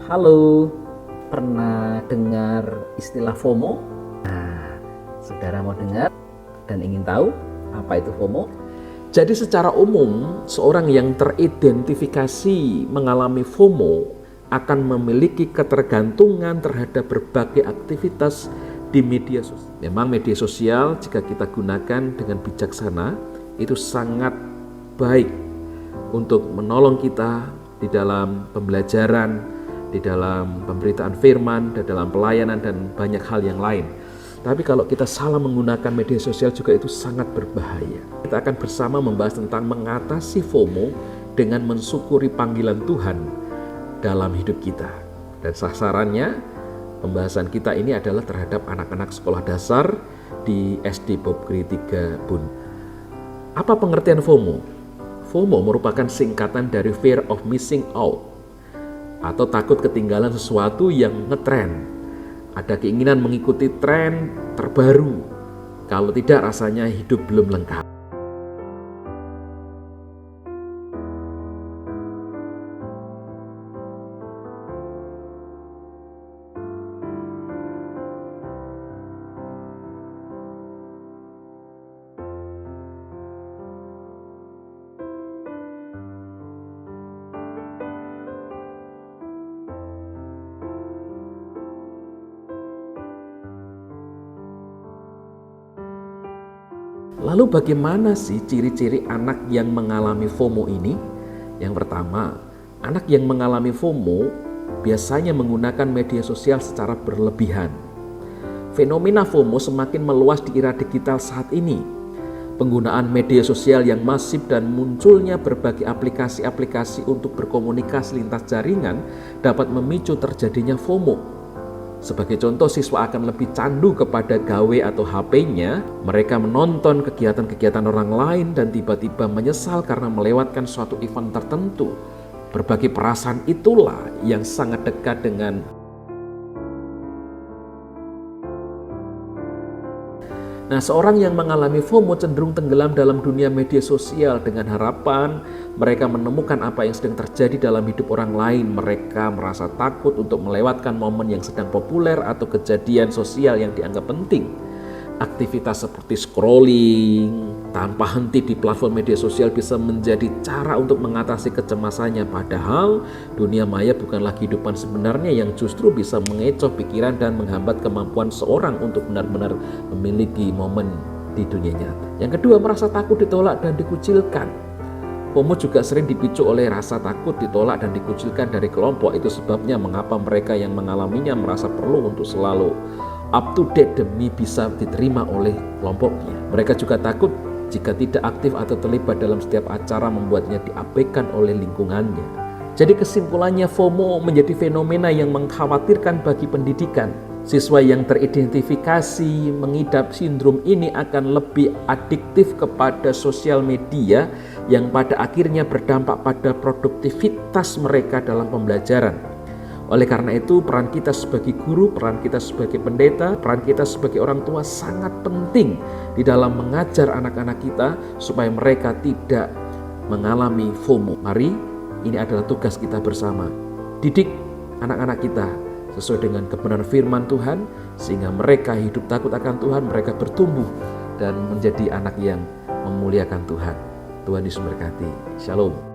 Halo, pernah dengar istilah FOMO? Nah, saudara mau dengar dan ingin tahu apa itu FOMO? Jadi secara umum, seorang yang teridentifikasi mengalami FOMO akan memiliki ketergantungan terhadap berbagai aktivitas di media sosial. Memang media sosial jika kita gunakan dengan bijaksana, itu sangat baik untuk menolong kita di dalam pembelajaran, di dalam pemberitaan firman, di dalam pelayanan dan banyak hal yang lain. Tapi kalau kita salah menggunakan media sosial juga itu sangat berbahaya. Kita akan bersama membahas tentang mengatasi FOMO dengan mensyukuri panggilan Tuhan dalam hidup kita. Dan sasarannya, pembahasan kita ini adalah terhadap anak-anak sekolah dasar di SD Popgri 3 Bun. Apa pengertian FOMO? FOMO merupakan singkatan dari fear of missing out, atau takut ketinggalan sesuatu yang ngetren. Ada keinginan mengikuti tren terbaru. Kalau tidak, rasanya hidup belum lengkap. Lalu bagaimana sih ciri-ciri anak yang mengalami FOMO ini? Yang pertama, anak yang mengalami FOMO biasanya menggunakan media sosial secara berlebihan. Fenomena FOMO semakin meluas di era digital saat ini. Penggunaan media sosial yang masif dan munculnya berbagai aplikasi-aplikasi untuk berkomunikasi lintas jaringan dapat memicu terjadinya FOMO. Sebagai contoh, siswa akan lebih candu kepada gawe atau HP-nya. Mereka menonton kegiatan-kegiatan orang lain dan tiba-tiba menyesal karena melewatkan suatu event tertentu. Berbagai perasaan itulah yang sangat dekat dengan seorang yang mengalami FOMO cenderung tenggelam dalam dunia media sosial dengan harapan mereka menemukan apa yang sedang terjadi dalam hidup orang lain. Mereka merasa takut untuk melewatkan momen yang sedang populer atau kejadian sosial yang dianggap penting. Aktivitas seperti scrolling tanpa henti di platform media sosial bisa menjadi cara untuk mengatasi kecemasannya. Padahal dunia maya bukanlah kehidupan sebenarnya yang justru bisa mengecoh pikiran dan menghambat kemampuan seorang untuk benar-benar memiliki momen di dunia nyata. Yang kedua, merasa takut ditolak dan dikucilkan. FOMO juga sering dipicu oleh rasa takut ditolak dan dikucilkan dari kelompok. Itu sebabnya mengapa mereka yang mengalaminya merasa perlu untuk selalu up to date demi bisa diterima oleh kelompoknya. Mereka juga takut jika tidak aktif atau terlibat dalam setiap acara membuatnya diabaikan oleh lingkungannya. Jadi kesimpulannya, FOMO menjadi fenomena yang mengkhawatirkan bagi pendidikan. Siswa yang teridentifikasi mengidap sindrom ini akan lebih adiktif kepada sosial media yang pada akhirnya berdampak pada produktivitas mereka dalam pembelajaran. Oleh karena itu, peran kita sebagai guru, peran kita sebagai pendeta, peran kita sebagai orang tua sangat penting di dalam mengajar anak-anak kita supaya mereka tidak mengalami FOMO. Mari, ini adalah tugas kita bersama. Didik anak-anak kita sesuai dengan kebenaran firman Tuhan, sehingga mereka hidup takut akan Tuhan, mereka bertumbuh dan menjadi anak yang memuliakan Tuhan. Tuhan Yesus memberkati. Shalom.